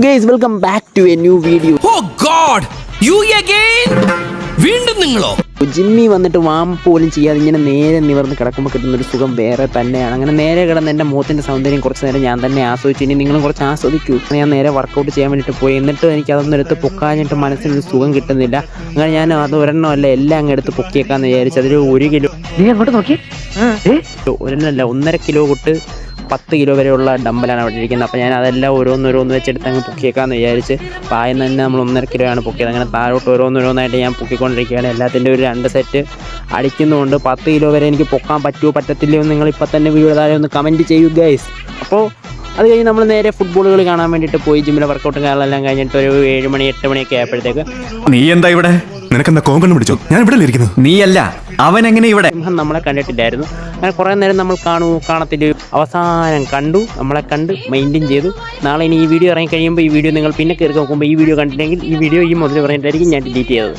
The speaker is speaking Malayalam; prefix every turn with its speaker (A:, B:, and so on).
A: Guys welcome back to a new video.
B: Oh god, you again? വീണ്ടും നിങ്ങളോ?
A: ജിമ്മി വന്നിട്ട് വാം പോലും ചെയ്യാതെ ഇങ്ങനെ നേരെ നിവർന്ന് കിടക്കുമ്പോൾ കിട്ടുന്നൊരു സുഖം വേറെ തന്നെയാണ്. അങ്ങനെ നേരെ കിടന്ന് എൻ്റെ മുഖത്തിൻ്റെ സൗന്ദര്യം കുറച്ച് നേരം ഞാൻ തന്നെ ആസ്വദിച്ചു. ഇനി നിങ്ങളും കുറച്ച് ആസ്വദിക്കൂ. ഞാൻ നേരെ വർക്കൗട്ട് ചെയ്യാൻ വേണ്ടിയിട്ട് പോയി. എന്നിട്ട് എനിക്ക് അതൊന്നും എടുത്ത് പൊക്കാഞ്ഞിട്ട് മനസ്സിനൊരു സുഖം കിട്ടുന്നില്ല. അങ്ങനെ ഞാൻ അത് ഒരെണ്ണമല്ല എല്ലാം അങ്ങ് എടുത്ത് പൊക്കിയേക്കാന്ന് വിചാരിച്ചു. അതൊരു 1 കിലോ,
C: നീ അങ്ങോട്ട് നോക്കി.
A: ഒരെണ്ണമല്ല 1.5 കിലോ തൊട്ട് 10 കിലോ വരെയുള്ള ഡമ്പലാണ് അവിടെ ഇരിക്കുന്നത്. അപ്പോൾ ഞാൻ അതെല്ലാം ഓരോന്നോരോന്ന് വെച്ചെടുത്ത് അങ്ങ് പൊക്കിയേക്കാന്ന് വിചാരിച്ച് പായം തന്നെ നമ്മൾ 1.5 കിലോ ആണ് പൊക്കിയത്. അങ്ങനെ താഴോട്ട് ഓരോന്നോരോന്നായിട്ട് ഞാൻ പൊക്കിക്കൊണ്ടിരിക്കുകയാണ്. എല്ലാത്തിൻ്റെ ഒരു 2 സെറ്റ് അടിക്കുന്നുണ്ട്. 10 കിലോ വരെ എനിക്ക് പൊക്കാൻ പറ്റുമോ പറ്റത്തില്ലയോ എന്ന് നിങ്ങൾ ഇപ്പം തന്നെ വീഡിയോ താഴെ ഒന്ന് കമൻറ്റ് ചെയ്യൂ ഗൈസ്. അപ്പോൾ അത് കഴിഞ്ഞ് നമ്മൾ നേരെ ഫുട്ബോളുകൾ കാണാൻ വേണ്ടിയിട്ട് പോയി. ജിമ്മിലെ വർക്കൗട്ടും കാര്യങ്ങളെല്ലാം കഴിഞ്ഞിട്ട് ഒരു 7 മണി 8 മണിയൊക്കെ ആയപ്പോഴത്തേക്ക്
D: നീ എന്താ ഇവിടെ? നിനക്കെന്താ കോങ്കണ്ണം പിടിച്ചോ? ഞാൻ ഇവിടെ ഇരിക്കുന്നു.
C: നീയല്ല, അവൻ എങ്ങനെ ഇവിടെ?
A: സിംഹം നമ്മളെ കണ്ടിട്ടില്ലായിരുന്നു. അങ്ങനെ കുറേ നേരം നമ്മൾ കാണത്തില്ല. അവസാനം കണ്ടു, നമ്മളെ കണ്ട് മെയിൻറ്റെയിൻ ചെയ്തു. നാളെ ഇനി ഈ വീഡിയോ ഇറങ്ങി കഴിയുമ്പോൾ ഈ വീഡിയോ നിങ്ങൾ പിന്നെ കയറി നോക്കുമ്പോൾ ഈ വീഡിയോ കണ്ടില്ലെങ്കിൽ ഈ വീഡിയോ ഈ മുതൽ പറഞ്ഞിട്ടായിരിക്കും ഞാൻ ഡിലീറ്റ് ചെയ്തത്.